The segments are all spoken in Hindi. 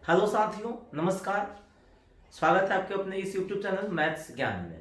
हेलो साथियों, नमस्कार। स्वागत है आपके अपने इस YouTube चैनल मैथ्स ज्ञान में।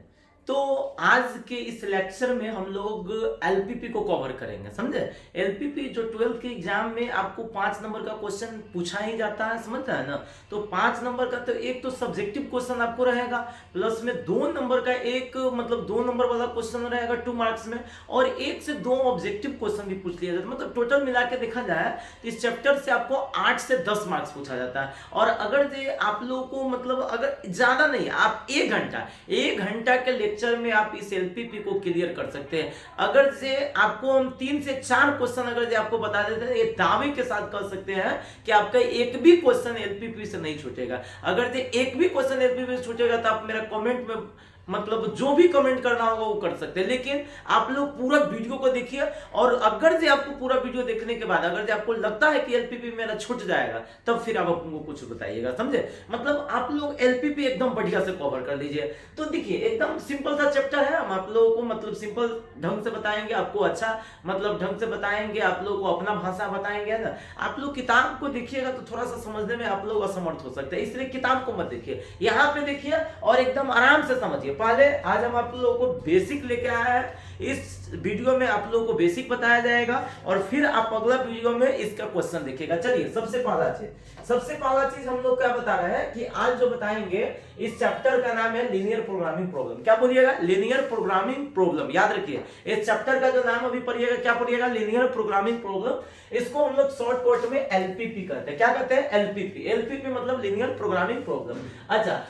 तो आज के इस लेक्चर में हम लोग एलपीपी को कवर करेंगे, समझे। एलपीपी जो 12th के एग्जाम में आपको 5 नंबर का क्वेश्चन पूछा ही जाता है, समझ रहे हैं ना। तो 5 नंबर का तो एक तो सब्जेक्टिव क्वेश्चन आपको रहेगा, प्लस में 2 नंबर का एक मतलब 2 नंबर वाला क्वेश्चन रहेगा 2 मार्क्स में, और 1 से 2 ऑब्जेक्टिव क्वेश्चन भी पूछ लिया जाता है। मतलब टोटल मिला के देखा जाए तो इस चैप्टर से आपको 8 से 10 मार्क्स पूछा जाता है। और अगर ये आप लोगों को मतलब अगर ज्यादा नहीं, आप 1 घंटा के लेक्चर में आप इस एलपीपी को क्लियर कर सकते हैं। अगर से आपको हम 3 से 4 क्वेश्चन अगर आपको बता देते हैं, ये दावे के साथ कर सकते हैं कि आपका एक भी क्वेश्चन एलपीपी से नहीं छूटेगा। अगर से एक भी क्वेश्चन एलपीपी से छूटेगा तो आप मेरा कमेंट में मतलब जो भी कमेंट करना होगा वो कर सकते हैं, लेकिन आप लोग पूरा वीडियो को देखिए। और अगर से आपको पूरा वीडियो देखने के बाद अगर से आपको लगता है कि एलपीपी मेरा छूट जाएगा, तब फिर आप आपको कुछ बताइएगा, समझे। मतलब आप लोग एलपीपी एकदम बढ़िया से कवर कर लीजिए। तो देखिए एकदम सिंपल सा चैप्टर है, हम आप लोगों को मतलब सिंपल ढंग से बताएंगे, आपको अच्छा मतलब ढंग से बताएंगे, आप लोगों को अपना भाषा बताएंगे ना। आप लोग किताब को देखिएगा तो थोड़ा सा समझने में आप लोग असमर्थ हो सकते हैं, इसलिए किताब को मत देखिए, यहाँ पे देखिए और एकदम आराम से समझिए। पहले आज हम आप लोगों को बेसिक लेके आए हैं, इस वीडियो में आप लोगों को बेसिक बताया जाएगा और फिर आप अगला वीडियो में इसका क्वेश्चन देखिएगा। चलिए सबसे पहला चीज हम लोग क्या बता रहे हैं कि आज जो बताएंगे इस चैप्टर का नाम है लीनियर प्रोग्रामिंग प्रॉब्लम। क्या बोलिएगा? Linear programming problem. याद रखिए इस चैप्टर का जो नाम अभी पढ़िएगा, क्या पढ़िएगा? Linear programming problem. इसको हम लोग शॉर्टकट में एलपीपी कहते हैं। क्या कहते हैं? एलपीपी। एलपीपी मतलब लीनियर प्रोग्रामिंग प्रॉब्लम। अच्छा,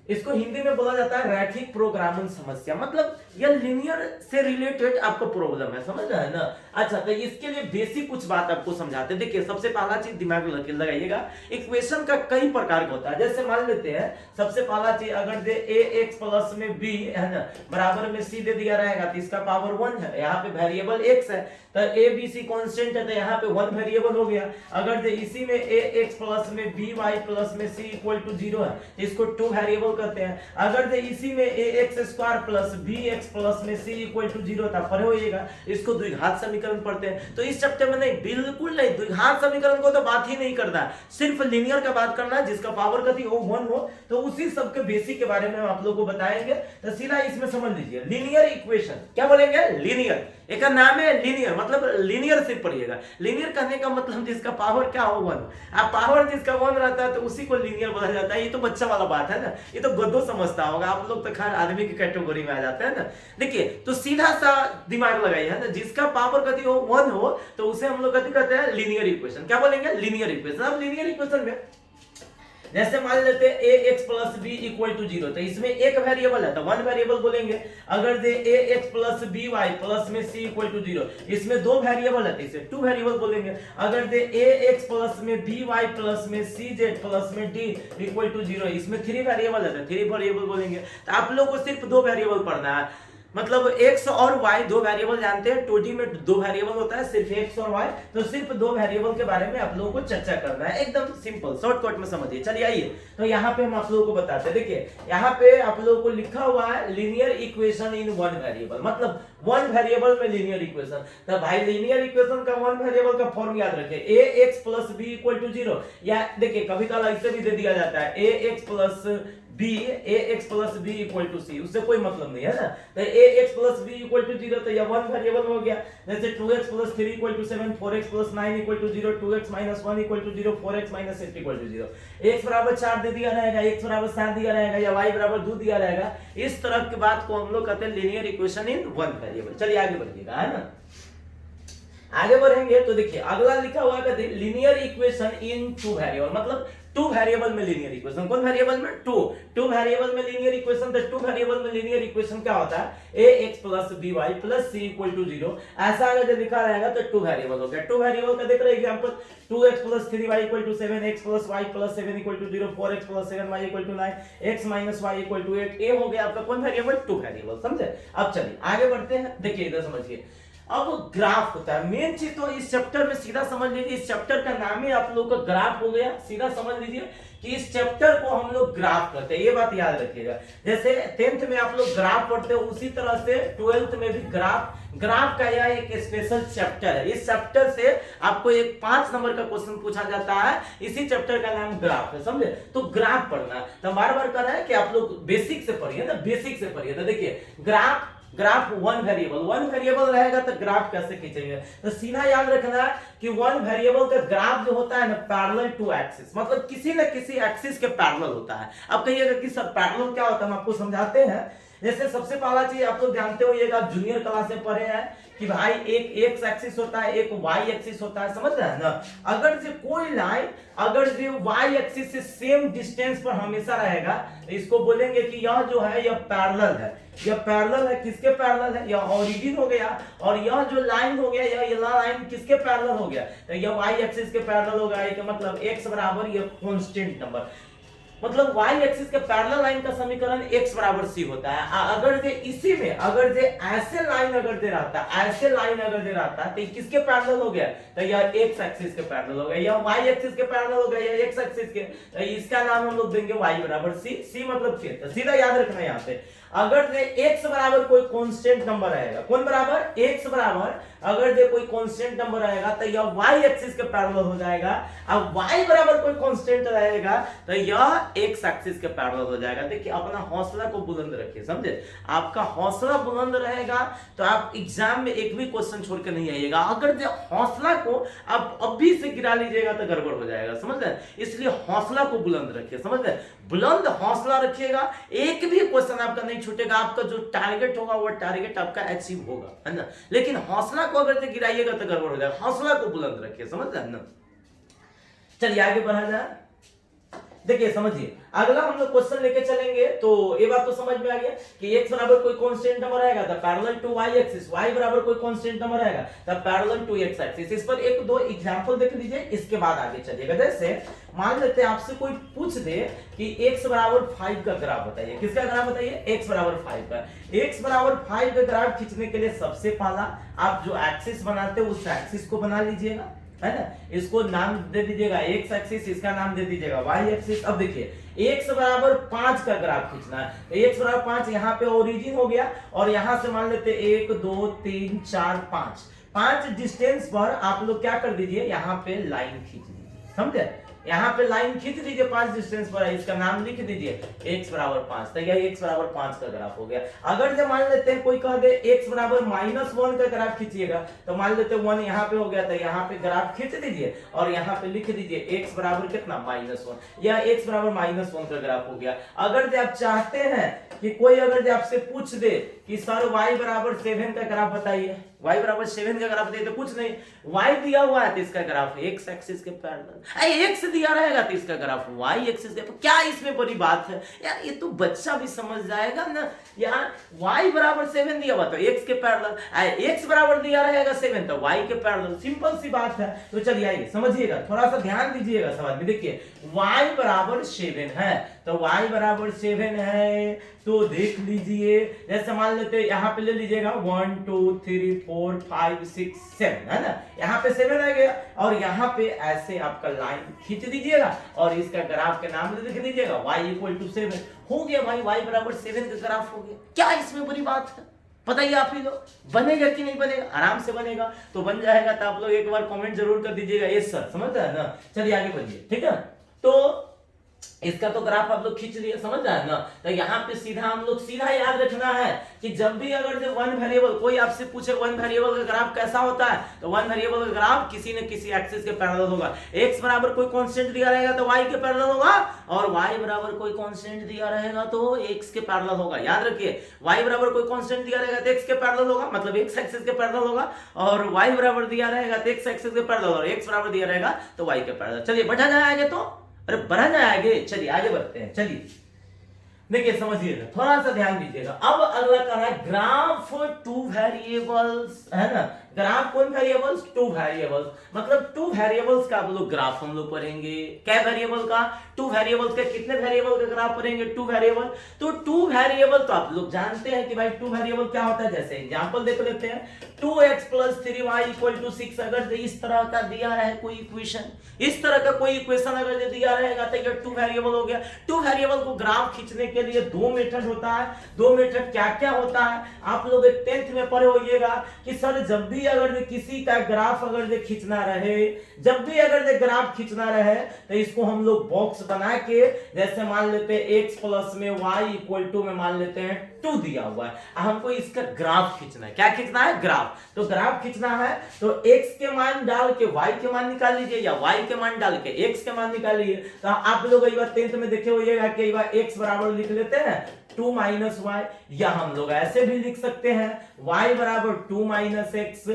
इसको हिंदी में बोला जाता है रैखिक प्रोग्रामिंग समस्या। मतलब यह लीनियर से रिलेटेड आपका प्रॉब्लम है, समझ रहे हैं ना। अच्छा, तो इसके लिए बेसिक कुछ बात आपको समझाते हैं। देखिए सबसे पहला चीज दिमाग लगाइएगा, इक्वेशन का कई प्रकार का होता है। जैसे मान लेते हैं सबसे पहला चीज, अगर दे ax प्लस में b है ना बराबर में c दे दिया रहेगा तो इसका पावर 1 है, यहाँ पे वेरिएबल x है, तो a b c कांस्टेंट है तो यहाँ पे 1 वेरिएबल हो गया। अगर दे इसी में ax प्लस में by प्लस में c इक्वल टू 0 है, इसको 2 वेरिएबल करते हैं। अगर दे इसी में ax square plus bx plus में c इक्वल टू 0 था, पढ़े होइएगा, इसको द्विघात समीकरण पढ़ते हैं। तो इस चैप्टर में नहीं, बिल्कुल नहीं, द्विघात समीकरण को तो बात ही नहीं करना है, सिर्फ लीनियर का बात करना है, जिसका पावर कथी हो 1 हो। तो उसी सब के बेसिक के बारे में हम आप लोगों को बताएंगे। तो सीधा इसमें समझ लीजिए, लीनियर इक्वेशन क्या बोलेंगे? लीनियर। एक का नाम है लीनियर, मतलब लीनियर से पढ़िएगा। लीनियर कहने का मतलब जिसका पावर क्या हो 1। अब पावर जिसका 1 रहता है तो उसी को लीनियर बोला जाता है। ये तो बच्चा वाला बात है ना, ये तो गद्दो समझता होगा, आप लोग तो खैर आदमी की कैटेगरी में आ जाते हैं ना। देखिए तो सीधा सा दिमाग लगाइए, है ना, जिसका पावर कथी हो 1 हो तो उसे हम लोग कथी कहते हैं? Linear equation. क्या बोलेंगे? Linear equation. अब लीनियर इक्वेशन में जैसे मान लेते हैं ax plus b equal to 0, तो इसमें एक वेरिएबल है तो 1 वेरिएबल बोलेंगे। अगर दे ax plus b y plus में c इक्वल टू 0, इसमें 2 वेरिएबल है तो इसे 2 वेरिएबल बोलेंगे। अगर दे ax प्लस में बी वाई प्लस में सी जेड प्लस में d इक्वल टू 0, इसमें 3 वेरिएबल है तो 3 वेरिएबल बोलेंगे। तो आप लोग को सिर्फ 2 वेरिएबल पढ़ना है, मतलब x और y 2 वेरिएबल जानते हैं, 2D में 2 वेरिएबल होता है, सिर्फ x और y, तो सिर्फ 2 वेरिएबल के बारे में आप लोगों को चर्चा करना है, एकदम सिंपल शॉर्टकट में समझिए। चलिए आइए, तो यहाँ पे हम आप लोगों को बताते हैं। देखिए यहाँ पे आप लोगों को लिखा हुआ है लीनियर इक्वेशन इन 1 वेरिएबल, मतलब 1 वेरिएबल में लीनियर इक्वेशन। तो भाई लीनियर इक्वेशन का 1 वेरिएबल का फॉर्म याद रखिए, ax plus b equal to 0। या देखिए कभी कभी ऐसे भी दे दिया जाता है ax plus b equal to c, उससे कोई मतलब नहीं है ना। तो ax plus b equal to 0, तो यह 1 वेरिएबल हो गया। जैसे 2x plus 3 equal to 7, 4x plus 9 equal to 0, 2x minus 1 equal to 0, 4x minus 8 equal to 0। x बराबर 4 दे दिया रहेगा, x बराबर 7 दिया रहेगा, या y बराबर 2 दिया रहेगा। इस तरह की बात को हम लोग कहते हैं लीनियर इक्वेशन इन 1 वेरिएबल। चलिए आगे बढ़िएगा, है ना। आगे बढ़ेंगे तो देखिए अगला लिखा हुआ है लीनियर इक्वेशन इन 2 वेरिएबल, मतलब 2 वेरिएबल में लीनियर इक्वेशन। कौन वेरिएबल में? 2 वेरिएबल में लीनियर इक्वेशन। तो 2 वेरिएबल में लीनियर इक्वेशन क्या होता है? ax plus by plus c equal to 0। ऐसा अगर जो लिखा रहेगा तो 2 वेरिएबल हो गया। 2 वेरिएबल का देख रहे हैं example, 2x plus 3y equal to 7, x plus y plus 7 equal to 0, 4x plus 7y equal to 9, x minus y equal to 8। ए हो गया आपका कौन वेरिएबल? 2 वेरिएबल, समझे। अब चलिए आगे बढ़ते हैं। देखिए इधर समझिए, अब ग्राफ होता है मेन चीज। तो इस चैप्टर में सीधा समझ लीजिए, इस चैप्टर का नाम ही आप लोग का ग्राफ हो गया। सीधा समझ लीजिए कि इस चैप्टर को हम लोग ग्राफ करते हैं, ये बात याद रखिएगा। जैसे 10th में आप लोग ग्राफ पढ़ते हो, उसी तरह से 12th में भी ग्राफ का यह एक स्पेशल चैप्टर है। इस चैप्टर से आपको एक 5 नंबर का क्वेश्चन पूछा जाता है, इसी चैप्टर का नाम ग्राफ है, समझे। तो ग्राफ पढ़ना है, तो बार बार कर रहा है कि आप लोग बेसिक से पढ़िए ना, बेसिक से पढ़िए। तो देखिए ग्राफ वन वेरिएबल रहेगा तो ग्राफ कैसे खींचेंगे। तो सीधा याद रखना है कि वन वेरिएबल का ग्राफ जो होता है ना पैरेलल टू एक्सिस, मतलब किसी न किसी एक्सिस के पैरेलल होता है। अब कहिएगा कि सर पैरेलल क्या होता है, हम आपको समझाते हैं। जैसे सबसे पहला चीज आप लोग जानते हो, ये आप जूनियर क्लास में पढ़े हैं कि भाई एक एक्स एक्सिस होता है, एक वाई एक्सिस होता है, समझ रहे हैं ना। अगर जो कोई लाइन अगर जो वाई एक्सिस से सेम डिस्टेंस पर हमेशा रहेगा तो इसको बोलेंगे कि यह जो है यह पैरेलल है। यह पैरेलल है, किसके पैरेलल है, यह ओरिजिन हो गया। और यह जो लाइन हो गया, यह लाइन किसके पैरेलल हो गया, तो यह वाई एक्सिस के पैरेलल होगा। ये मतलब x बराबर यह कांस्टेंट नंबर, मतलब y एक्सिस के पैरेलल लाइन का समीकरण x बराबर c होता है। अगर जे इसी में अगर जे ऐसे लाइन अगर दे रहता है, ऐसे लाइन अगर दे रहता है तो किसके पैरेलल हो गया, तो यह x एक्सिस के पैरेलल हो गया, यह y एक्सिस के पैरेलल हो गया, यह x एक्सिस के। तो इसका नाम हम लोग देंगे y बराबर c मतलब c। तो सीधा याद रखना यहाँ पे, अगर जे x बराबर कोई कांस्टेंट नंबर रहेगा, कौन बराबर, x बराबर अगर जे कोई कांस्टेंट नंबर रहेगा तो यह y एक्सिस के पैरेलल हो जाएगा। अब y बराबर कोई कांस्टेंट रहेगा तो यह x एक्सिस के पैरेलल हो जाएगा। देखिए अपना हौसला को बुलंद रखिए, समझे। आपका हौसला बुलंद रहेगा तो आप एग्जाम में एक भी क्वेश्चन छोड़ के नहीं आइएगा। अगर जो हौसला को आप अभी से गिरा लीजिएगा तो गड़बड़ हो जाएगा, समझ रहे। इसलिए हौसला को बुलंद रखिए, समझ रहे। बुलंद हौसला रखिएगा, एक भी क्वेश्चन आपका नहीं छूटेगा। आपका जो टारगेट होगा वो टारगेट आपका अचीव होगा, है ना। लेकिन हौसला को अगर गिराइएगा तो गड़बड़ हो जाएगा। हौसला को बुलंद रखिए, समझ रहे हैं ना। चलिए आगे बढ़ा जाए। देखिए समझिए, अगला हम लोग क्वेश्चन लेके चलेंगे। तो ये बात तो समझ में आ गया कि x बराबर कोई कांस्टेंट नंबर आएगा तो parallel to y axis, y बराबर कोई कांस्टेंट नंबर आएगा तो पैरेलल टू x एक्सिस। इस पर एक दो एग्जांपल देख लीजिए, इसके बाद आगे चलिएगा। जैसे मान लेते हैं आपसे कोई पूछ दे कि x बराबर 5 का ग्राफ बताइए। किसका ग्राफ बताइए, x बराबर 5 का। x बराबर 5 का ग्राफ खींचने के लिए सबसे पहला आप जो एक्सिस बनाते हो उस एक्सिस को बना लीजिएगा, है ना। इसको नाम दे दीजिएगा x एक्सिस, इसका नाम दे दीजिएगा y एक्सिस। अब देखिए x बराबर 5 का ग्राफ खींचना है तो x बराबर 5 यहाँ पे ओरिजिन हो गया और यहाँ से मान लेते 1 2 3 4 5 डिस्टेंस पर आप लोग क्या कर दीजिए, यहाँ पे लाइन खींच दीजिए, समझे। यहाँ पे लाइन खींच दीजिए 5 डिस्टेंस पर, इसका नाम लिख दीजिए x बराबर 5। तो यह x बराबर 5 का ग्राफ हो गया। अगर जब मान लेते हैं कोई कह दे x बराबर -1 का ग्राफ खींचिएगा तो मान लेते 1 यहाँ पे हो गया, तो यहाँ पे ग्राफ खींच दीजिए और यहाँ पे लिख दीजिए x बराबर कितना, -1। यह x बराबर -1 का ग्राफ हो गया। अगर जब आप चाहते हैं कि कोई अगर आपसे पूछ दे कि सर y बराबर 7 का ग्राफ बताइए, y बराबर 7 का ग्राफ बताइए, तो कुछ नहीं, y दिया हुआ है तो इसका ग्राफ x एक्सिस के पैरेलल, x दिया रहेगा तो इसका ग्राफ y एक्सिस के। तो क्या इसमें बड़ी बात है यार, ये तो बच्चा भी समझ जाएगा ना यार। y बराबर 7 दिया हुआ तो x के पैरेलल, x बराबर दिया रहेगा 7 तो y के पैरेलल, सिंपल सी बात है। तो चलिए आइए समझिएगा, थोड़ा सा ध्यान दीजिएगा सवाल में। देखिए y बराबर 7 है तो y बराबर 7 है तो देख लीजिए, जैसे मान लेते यहाँ पे ले लीजिएगा 1 2 3 4 5 6 7, है ना। यहाँ पे 7 आ गया और यहाँ पे ऐसे आपका लाइन खींच दीजिएगा और इसका ग्राफ के नाम लिख दीजिएगा y = 7। हो गया भाई, y बराबर 7 का ग्राफ हो गया। क्या इसमें बड़ी बात है, बताइए आप ही लोग, बनेगा कि नहीं बनेगा, आराम से बनेगा। तो बन जाएगा तो आप लोग एक बार कमेंट जरूर कर दीजिएगा यस सर, समझ रहे हैं ना। चलिए आगे बढ़िए, ठीक है। तो इसका तो ग्राफ आप लोग खींच लिए, समझ रहे हैं ना। तो यहाँ पे सीधा हम लोग सीधा याद रखना है कि जब भी अगर जो वन वेरिएबल कोई आपसे पूछे वन वेरिएबल का ग्राफ कैसा होता है, तो वन वेरिएबल का ग्राफ किसी न किसी एक्सिस के पैरेलल होगा। x बराबर कोई कांस्टेंट दिया रहेगा तो y के पैरेलल होगा और y बराबर कोई कांस्टेंट दिया रहेगा तो x के पैरेलल होगा। याद रखिए y बराबर कोई कांस्टेंट दिया रहेगा तो x के पैरेलल होगा, मतलब x एक्सिस के पैरेलल होगा, और y बराबर दिया रहेगा तो x एक्सिस के पैरेलल, और x बराबर दिया रहेगा तो y के पैरेलल। चलिए बढ़ा जाए आगे, तो अरे बढ़ा जाए आगे, चलिए आगे बढ़ते हैं। चलिए देखिए समझिएगा, थोड़ा सा ध्यान दीजिएगा। अब अगला कर रहा है ग्राफ टू वेरिएबल्स, है ना। ग्राफ कौन वेरिएबल्स, टू वेरिएबल्स, मतलब टू वेरिएबल्स का आप लोग ग्राफ हम लोग पढ़ेंगे। क्या वेरिएबल का, टू वेरिएबल्स का, कितने वेरिएबल का ग्राफ पढ़ेंगे, टू वेरिएबल। तो टू वेरिएबल तो आप लोग जानते हैं कि भाई टू वेरिएबल क्या होता है। जैसे एग्जांपल देख लेते हैं, 2x + 3y = 6। अगर इस तरह का दिया रहे कोई इक्वेशन, इस तरह का कोई इक्वेशन अगर दिया रहेगा तो ये टू वेरिएबल हो गया। टू वेरिएबल को ग्राफ खींचने के लिए दो मेथड होता है। दो मेथड क्या क्या होता है, आप लोग 10th में पढ़े होइएगा कि सर जब भी अगर किसी का ग्राफ अगर खींचना रहे, जब भी अगर ग्राफ खींचना रहे तो इसको हम लोग बॉक्स बना के, जैसे मान लेते हैं x प्लस में y = में मान लेते हैं 2 दिया हुआ है, हमको इसका ग्राफ खींचना है। क्या खींचना है, ग्राफ। तो ग्राफ खींचना है तो x के मान डाल के y के मान निकाल लीजिए, या y के मान डाल के x के मान निकाल लीजिए। तो आप लोग एक बार 10th में देखे होइएगा कि एक बार x बराबर लिख लेते हैं 2 - y, या हम लोग ऐसे भी लिख सकते हैं y = 2 - x।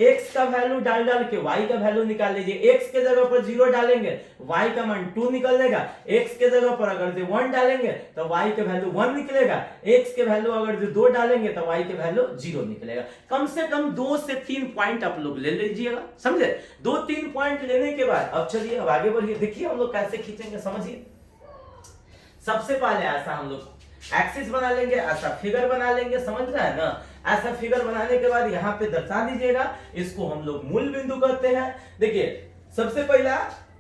x का वैल्यू डाल के y का वैल्यू निकाल लीजिए। x के जगह पर 0 डालेंगे, y का मान 2 निकलेगा। x के जगह पर अगर 1 डालेंगे तो y का वैल्यू 1 निकलेगा। x के वैल्यू अगर 2 डालेंगे तो y के वैल्यू 0 निकलेगा। कम से कम 2 से 3 पॉइंट आप लोग ले लीजिएगा, समझे। 2-3 पॉइंट लेने के बाद अब चलिए अब आगे बढ़िए। देखिए हम लोग कैसे खींचेंगे, समझिए। सबसे पहले ऐसा हम लोग एक्सिस बना लेंगे, ऐसा फिगर बना लेंगे, समझ रहे हैं ना। ऐसा फिगर बनाने के बाद यहाँ पे दर्शा दीजिएगा, इसको हम लोग मूल बिंदु कहते हैं। देखिए सबसे पहला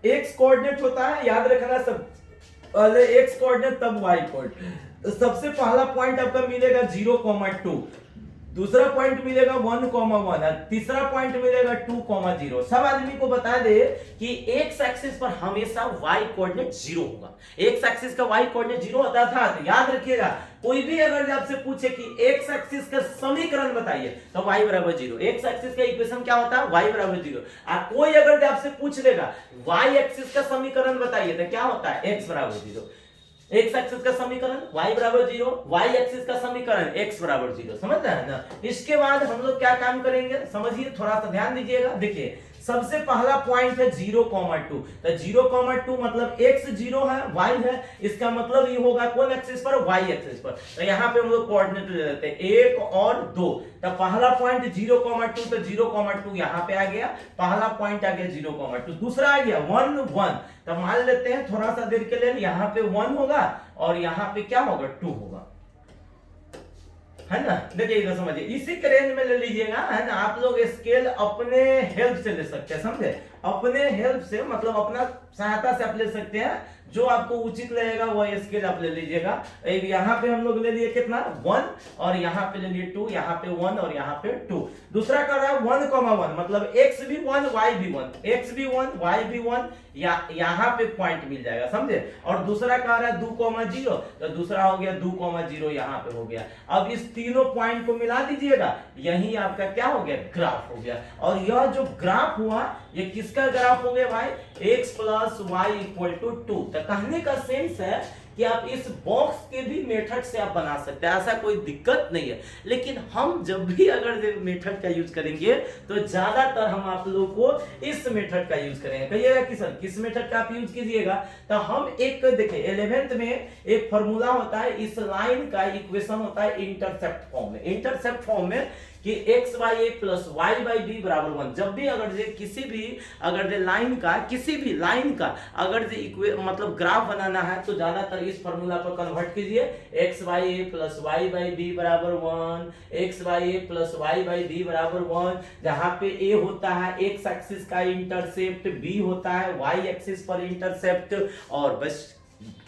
x कोऑर्डिनेट होता है, याद रखना, सब पहले x कोऑर्डिनेट तब y कोऑर्डिनेट। सबसे पहला पॉइंट आपका मिलेगा 0,2, दूसरा पॉइंट मिलेगा 1,1, तीसरा पॉइंट मिलेगा 2,0। सब आदमी को बता दे कि x एक्सिस पर हमेशा y कोऑर्डिनेट 0 होगा। x एक्सिस का y कोऑर्डिनेट 0 होता था, तो याद रखिएगा। कोई भी अगर आपसे पूछे कि x एक्सिस का समीकरण बताइए तो y = 0। x एक्सिस का इक्वेशन क्या होता है, y = 0। और कोई अगर आपसे पूछ लेगा y एक्सिस का समीकरण बताइए तो क्या होता है, x = 0। x एक्सिस का समीकरण y = 0, y एक्सिस का समीकरण x = 0, समझ रहे हैं ना। इसके बाद हम लोग क्या काम करेंगे, समझिए, थोड़ा सा ध्यान दीजिएगा। देखिए सबसे पहला पॉइंट है 0,2, तो 0,2 मतलब x 0 है, y है, इसका मतलब ये होगा कौन एक्सिस पर, y एक्सिस पर। तो यहाँ पे हम लोग कोऑर्डिनेट ले लेते हैं 1 और 2। तो पहला पॉइंट 0,2, तो 0,2 यहाँ पे आ गया, पहला पॉइंट आ गया 0,2। दूसरा आ गया 1, 1, तो मान लेते हैं थोड़ा सा देर के लिए यहाँ पे 1 होगा और यहाँ पे क्या होगा, 2 होगा, है ना। देखिए इधर समझिए, इसी के रेंज में ले लीजिएगा, है ना। आप लोग स्केल अपने हेल्प से ले सकते हैं, समझे। अपने हेल्प से मतलब अपना सहायता से आप ले सकते हैं, जो आपको उचित लगेगा वो स्केल आप ले लीजिएगा। यहाँ पे हम लोग ले लिए कितना, 1, और यहाँ पे ले लिए 2, यहाँ पे 1 और यहाँ पे 2। दूसरा कर रहा है 1,1, मतलब x भी 1 y भी 1, x भी 1 y भी 1, यहाँ पे पॉइंट मिल जाएगा, समझे। और दूसरा कह रहा है 2,0, तो दूसरा हो गया 2,0 यहाँ पे हो गया। अब इस तीनों पॉइंट को मिला दीजिएगा, यही आपका क्या हो गया, ग्राफ हो गया। और यह जो ग्राफ हुआ ये किसका ग्राफ हो गया भाई, x + y = 2। तो कहने का सेंस है कि आप इस बॉक्स के भी मेथड से आप बना सकते हैं, ऐसा कोई दिक्कत नहीं है। लेकिन हम जब भी अगर मेथड का यूज करेंगे तो ज्यादातर हम आप लोग को इस मेथड का यूज करेंगे। कहिएगा कि सर किस मेथड का आप यूज कीजिएगा, तो हम एक देखिए 11th में एक फॉर्मूला होता है, इस लाइन का इक्वेशन होता है इंटरसेप्ट फॉर्म में। इंटरसेप्ट फॉर्म में कि xy + y/b = 1। जब भी अगर किसी भी अगर लाइन का, किसी भी लाइन का अगर मतलब ग्राफ बनाना है तो ज्यादातर इस फॉर्मूला पर कन्वर्ट कीजिए, xy + y/b = 1, xy + y/b = 1, जहां पे a होता है x एक्सिस का इंटरसेप्ट, b होता है y एक्सिस पर इंटरसेप्ट, और बस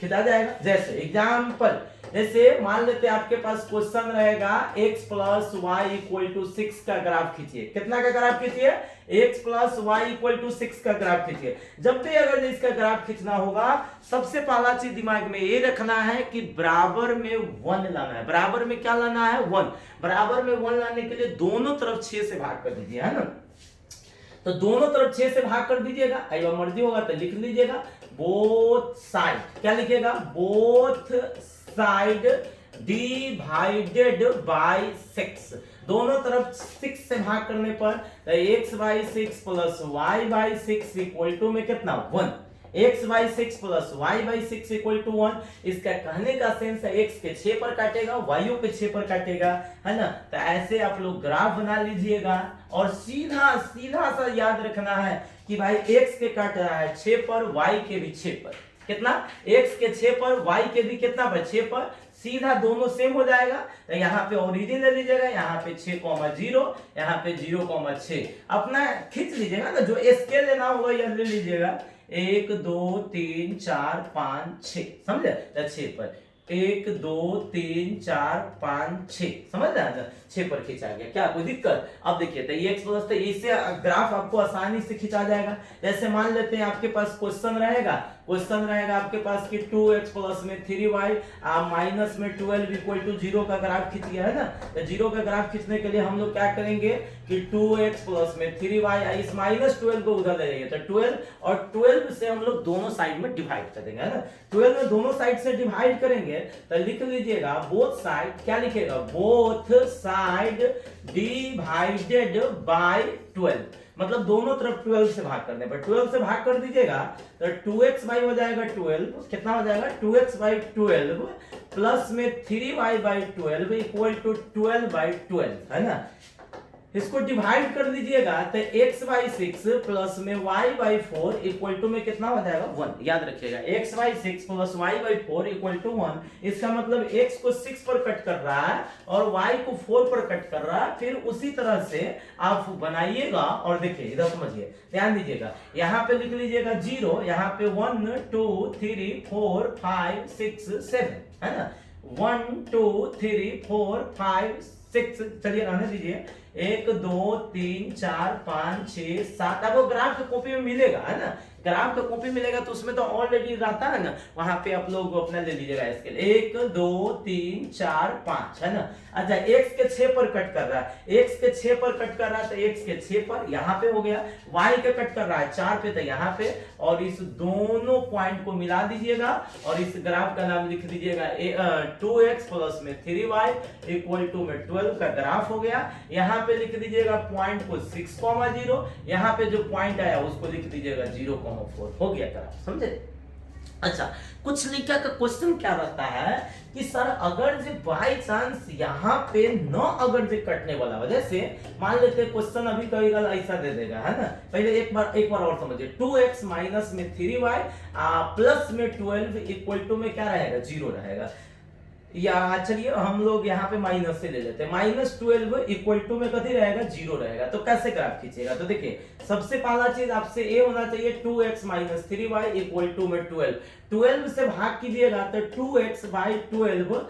खिंचा जाएगा। जैसे एग्जांपल, जैसे मान लेते हैं आपके पास क्वेश्चन रहेगा x + y = 6 का ग्राफ खींचिए। कितना का ग्राफ खींचिए, x + y = 6 का ग्राफ खींचिए। जब भी अगर इसका ग्राफ खींचना होगा, सबसे पहला चीज दिमाग में ये रखना है कि बराबर में 1 लाना है। बराबर में क्या लाना है, 1। बराबर में 1 लाने के लिए दोनों तरफ 6 से भाग कर दीजिए, है ना। तो दोनों तरफ 6 से भाग कर दीजिएगा। अगर मर्जी होगा तो लिख लीजिएगा बोथ साइड, क्या लिखिएगा, बोथ साइड डिवाइडेड बाय 6। दोनों तरफ 6 से भाग करने पर x/6 + y/6 = में कितना, 1। X by six plus y by six equal to 1। इसका कहने का सेंस है एक्स के 6 पर काटेगा, वाई के 6 पर काटेगा, है ना। तो ऐसे आप लोग ग्राफ बना लीजिएगा और सीधा सीधा सा याद रखना है कि भाई एक्स के काट रहा है 6 पर, वाई के भी 6 पर। कितना? एक्स के 6 पर, वाई के भी कितना पर? 6 पर। सीधा दोनों सेम हो जाएगा। तो यहाँ पे ओरिजिन ले लीजिएगा, यहाँ पे 6,0, यहाँ पे 0,6 अपना खींच लीजिएगा ना, जो स्केल लेना होगा यह ले लीजिएगा। 1 2 3 4 5 6, समझे? 6 पर 1 2 3 4 5 6, समझ रहे हैं? 6 पर खींचा गया, क्या कोई दिक्कत? अब देखिए तो ये एक्स प्लस, तो इससे ग्राफ आपको आसानी से खींचा जाएगा। जैसे मान लेते हैं आपके पास क्वेश्चन रहेगा आपके पास कि 2x प्लस में 3y माइनस में 12 इक्वल टू 0 का ग्राफ खींचिए, है ना। तो 0 का ग्राफ खींचने के लिए हम लोग क्या करेंगे कि 2x प्लस में 3y, इस माइनस 12 को उधर ले जाइए, तो 12 और 12 से हम लोग दोनों साइड में डिवाइड कर देंगे, है ना। 12 में दोनों साइड से डिवाइड करेंगे तो लिख लीजिएगा बोथ साइड, क्या लिखेगा? बोथ साइड डिवाइडेड बाय 12, मतलब दोनों तरफ 12 से भाग करने पर 12 से भाग कर दीजिएगा तो 2x बाई हो जाएगा 12, कितना हो जाएगा? 2x बाई 12 प्लस में 3y by 12 equal to 12 by 12, है ना। इसको डिवाइड कर दीजिएगा तो x बाई 6 प्लस में y बाई 4 इक्वल टू में कितना हो जाएगा? 1। याद रखिएगा x by 6 plus y by 4 equal to 1। इसका मतलब x को 6 पर कट कर रहा है और y को 4 पर कट कर रहा है। फिर उसी तरह से आप बनाइएगा और देखिए इधर समझिए, ध्यान दीजिएगा। यहाँ पे लिख लीजिएगा 0, यहाँ पे 1 2 3 4 5 6 7, है ना। 1 2 3 4 5 6, चलिए रहने दीजिए। 1 2 3 4 5 6 7 आपको ग्राफ की कॉपी में मिलेगा, है ना। ग्राफ का कॉपी मिलेगा तो उसमें तो ऑलरेडी रहता है ना, वहां पे आप लोग अपना ले लीजिएगा इसके लिए। 1 2 3 4 5, है ना। अच्छा x के 6 पर कट कर रहा है, x के 6 पर कट कर रहा है तो x के 6 पर यहाँ पे हो गया, y के कट कर रहा है 4 पे तो यहाँ पे, और इस दोनों पॉइंट को मिला दीजिएगा और इस ग्राफ का नाम लिख दीजिएगा 2x प्लस में 3y इक्वल टू में 12 का ग्राफ हो गया। यहाँ पे लिख दीजिएगा पॉइंट को 6,0, यहाँ पे जो पॉइंट आया उसको लिख दीजिएगा 0,4, हो गया ग्राफ, समझे। अच्छा कुछ लिखा का क्वेश्चन क्या रहता है कि सर अगर जो बाय चांस यहाँ पे न अगर जो कटने वाला वजह से, मान लेते हैं क्वेश्चन अभी कहेगा ऐसा दे देगा, है ना। पहले एक बार और समझिए। 2x माइनस में 3y प्लस में 12 इक्वल टू में क्या रहेगा? 0 रहेगा। या चलिए हम लोग यहाँ पे माइनस से ले लेते हैं, -12 इक्वल टू में कथी रहेगा? 0 रहेगा। तो कैसे ग्राफ खींचेगा? तो देखिए सबसे पहला चीज आपसे ए होना चाहिए 2x minus 3y equal to में 12 से भाग कीजिएगा तो 2x बाई 12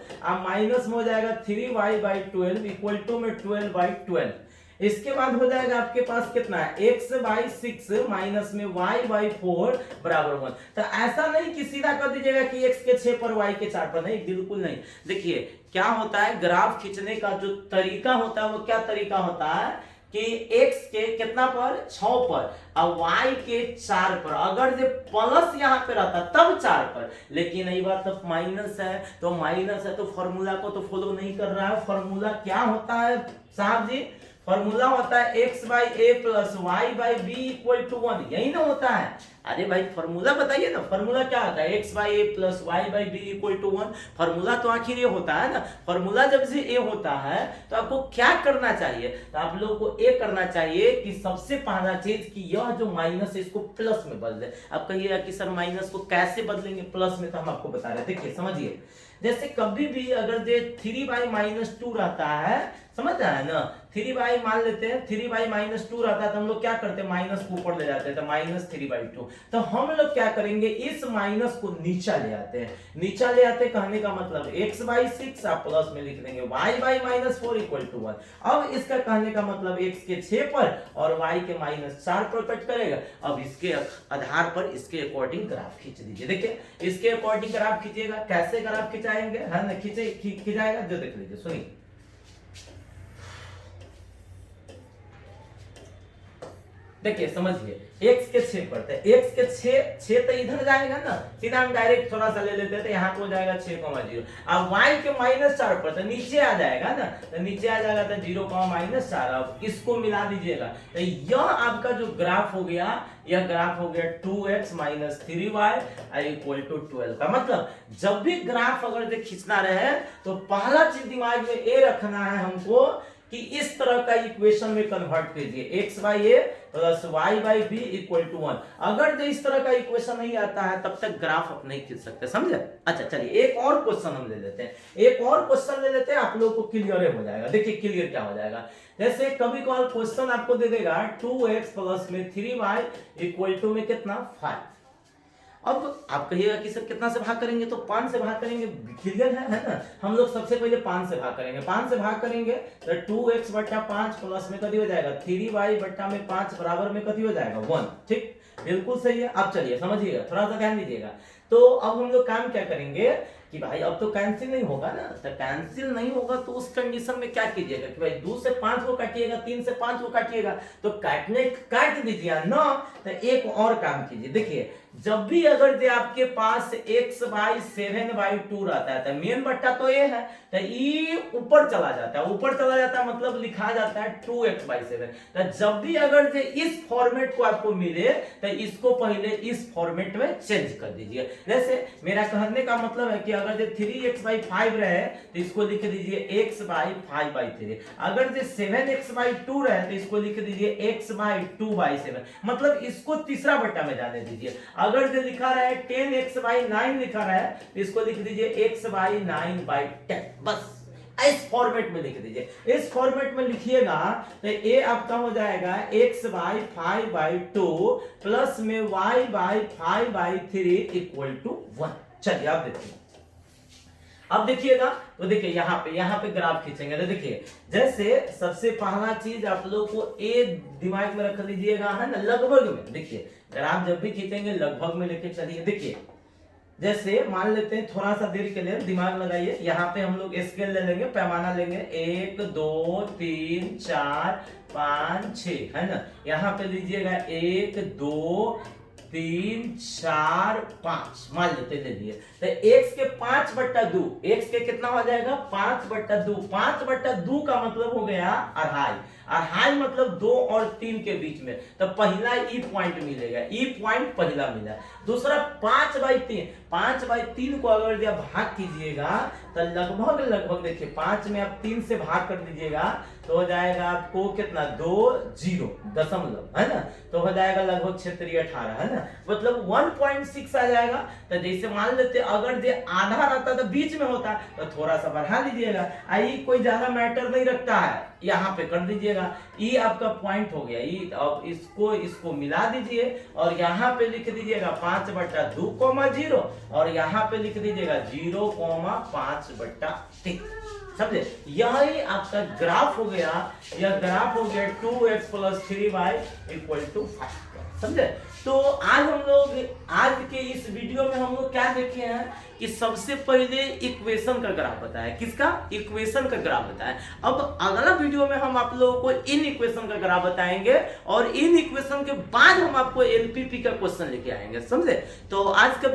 माइनस में हो जाएगा 3y बाई 12 इक्वल टू में 12 बाई 12। इसके बाद हो जाएगा आपके पास कितना है? x बाई 6 माइनस में y बाई 4 बराबर 1। तो ऐसा नहीं कि सीधा कर दीजिएगा कि x के 6 पर y के 4 पर, नहीं, बिल्कुल नहीं। देखिए क्या होता है, ग्राफ खींचने का जो तरीका होता है वो क्या तरीका होता है कि x के कितना पर? 6 पर और y के 4 पर। अगर जो प्लस यहाँ पे रहता तब 4 पर, लेकिन यही बात तो माइनस है, तो माइनस है तो फॉर्मूला को तो फॉलो नहीं कर रहा है। फॉर्मूला क्या होता है साहब जी? फॉर्मूला होता है x by a plus y by b equal to 1, यही ना होता है। अरे भाई फॉर्मूला बताइए ना, फॉर्मूला क्या होता है? x by a plus y by b equal to 1। Formula तो आखिर ये होता है ना। फॉर्मूला जब से ए होता है तो आपको क्या करना चाहिए? तो आप लोगों को ए करना चाहिए कि सबसे पहला चीज कि यह जो माइनस है इसको प्लस में बदल दे। आप कहिएगा कि सर माइनस को कैसे बदलेंगे प्लस में? तो हम आपको बता रहे हैं, देखिए समझिए। जैसे कभी भी अगर जो 3 बाई माइनस 2 रहता है, समझ रहा है ना, 3 बाई मान लेते हैं 3 बाई माइनस 2 रहता है तो हम लोग क्या करते हैं? माइनस को ऊपर ले जाते हैं तो माइनस 3 बाई 2। तो हम लोग क्या करेंगे? इस माइनस को नीचा ले आते हैं, नीचा ले आते हैं, कहने का मतलब x बाई 6 आप प्लस में लिख देंगे y by minus 4 equal to 1। अब इसका कहने का मतलब x के 6 पर और y के माइनस 4 पर कट करेगा। अब इसके आधार पर इसके अकॉर्डिंग ग्राफ खींच दीजिए। देखिए इसके अकॉर्डिंग ग्राफ खींचिएगा, कैसे ग्राफ खिंचाएंगे, है ना, खिंचाएगा जो देख लीजिए, सुनिए। देखिए समझिए, x के 6 पड़ते हैं, x के 6 तो इधर जाएगा ना, सीधा हम डायरेक्ट थोड़ा सा ले लेते हैं, तो यहाँ पे हो जाएगा 6,0। अब y के -4 पड़ते हैं, नीचे आ जाएगा ना, तो नीचे आ जाएगा तो 0,-4। अब इसको मिला दीजिएगा, तो यह आपका जो ग्राफ हो गया, यह ग्राफ हो गया 2x - 3y = 12 का मतलब जब भी ग्राफ अगर से खींचना रहे तो पहला चीज दिमाग में ये रखना है हमको कि इस तरह का इक्वेशन में कन्वर्ट कीजिए, x/a + y/b = 1। अगर जो इस तरह का इक्वेशन नहीं आता है तब तक ग्राफ आप नहीं खींच सकते, समझे? अच्छा चलिए एक और क्वेश्चन हम ले लेते हैं, एक और क्वेश्चन ले लेते हैं, आप लोगों को क्लियर हो जाएगा। देखिए क्लियर क्या हो जाएगा, जैसे कभी कभार क्वेश्चन आपको दे देगा 2x + 3y = में कितना 5। अब आप कहिएगा कि सर कितना से भाग करेंगे, तो 5 से भाग करेंगे, क्लियर है ना? हम लोग सबसे पहले 5 से भाग करेंगे, 5 से भाग करेंगे तो 2x/5 प्लस में कभी हो जाएगा 3y/5 बराबर में कभी हो जाएगा 1। ठीक, बिल्कुल सही है। अब चलिए समझिएगा, थोड़ा सा ध्यान दीजिएगा। तो अब हम लोग काम क्या करेंगे कि भाई अब तो कैंसिल नहीं होगा ना, तो कैंसिल नहीं होगा तो उस कंडीशन में क्या कीजिएगा कि भाई 2 से 5 को काटिएगा, 3 से 5 को काटिएगा, तो काट दीजिए ना। तो एक और काम कीजिए, देखिए जब भी अगर जे आपके पास x/7/2 रहता है तो मेन बट्टा तो ये है, तो ये ऊपर चला जाता है, ऊपर चला जाता है मतलब लिखा जाता है 2x/7। तो जब भी अगर जे इस फॉर्मेट को आपको मिले तो इसको पहले इस फॉर्मेट में चेंज कर दीजिए। जैसे मेरा कहने का मतलब है कि अगर जे 3x/5 रहे तो इसको लिख दीजिए x/5/3, अगर जे 7x/2 रहे तो इसको लिख दीजिए x/2/7, मतलब इसको तीसरा बट्टा में जाने दीजिए। अगर जो लिखा रहा है 10x/9 लिखा रहा है तो इसको लिख दीजिए x/9/10, बस इस फॉर्मेट में लिख दीजिए। इस फॉर्मेट में लिखिएगा तो ये आपका हो जाएगा x/5/2 प्लस में y/5/3 = 1। चलिए आप देखिए, अब देखिएगा तो देखिए यहाँ पे ग्राफ खींचेंगे तो देखिए जैसे सबसे पहला चीज आप लोग को ए दिमाग में रख लीजिएगा, है ना, लगभग में। देखिए ग्राफ जब भी खींचेंगे लगभग में लेके चलिए। देखिए जैसे मान लेते हैं, थोड़ा सा देर के लिए दिमाग लगाइए, यहाँ पे हम लोग स्केल ले लेंगे, पैमाना लेंगे 1 2 3 4 5 6, है ना। यहाँ पे लीजिएगा 1 2 3 4 5 मान लेते ले लिए, तो x के 5/2, x के कितना हो जाएगा 5/2, 5/2 का मतलब हो गया अढ़ाई, मतलब 2 और 3 के बीच में, तो पहला ई पॉइंट मिलेगा, ई पॉइंट पहला मिला। दूसरा 5/3, 5/3 को अगर जब भाग कीजिएगा तो लगभग देखिए 5 में आप 3 से भाग कर दीजिएगा तो हो जाएगा आपको कितना 2 0 दशमलव, है ना, तो हो जाएगा लगभग क्षेत्रीय 18, है ना, मतलब 1.6 आ जाएगा। तो जैसे मान लेते अगर जो आधा रहता तो बीच में होता तो थोड़ा सा बढ़ा लीजिएगा, आई कोई ज्यादा मैटर नहीं रखता है, यहाँ पे कर दीजिएगा। ई आपका पॉइंट हो गया, ई अब इसको मिला दीजिए और यहाँ पे लिख दीजिएगा 5/2, 0 और यहाँ पे लिख दीजिएगा 0,5/3, समझे? यही आपका ग्राफ हो गया, यह ग्राफ हो गया 2x + 3y = 5, समझे? तो आज हम लोग आज के इस वीडियो में हम लोग क्या देखे हैं कि सबसे पहले इक्वेशन का ग्राफ बताया, किसका इक्वेशन का ग्राफ बताया। अब अगला वीडियो में हम आप लोगों को इन इक्वेशन का ग्राफ बताएंगे और इन इक्वेशन के बाद हम आपको एलपीपी का क्वेश्चन लेके आएंगे, समझे? तो आज के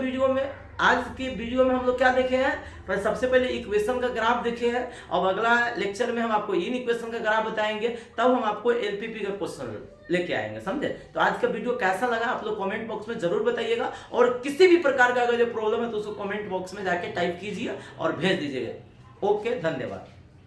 वीडियो में हम लोग क्या देखे हैं, पर सबसे पहले इक्वेशन का ग्राफ देखे हैं। अब अगला लेक्चर में हम आपको इन इक्वेशन का ग्राफ बताएंगे, तब हम आपको एलपीपी का क्वेश्चन लेके आएंगे, समझे? तो आज का वीडियो कैसा लगा आप लोग कमेंट बॉक्स में जरूर बताइएगा, और किसी भी प्रकार का अगर जो प्रॉब्लम है तो उसको कमेंट बॉक्स में जाके टाइप कीजिए और भेज दीजिएगा। ओके, धन्यवाद।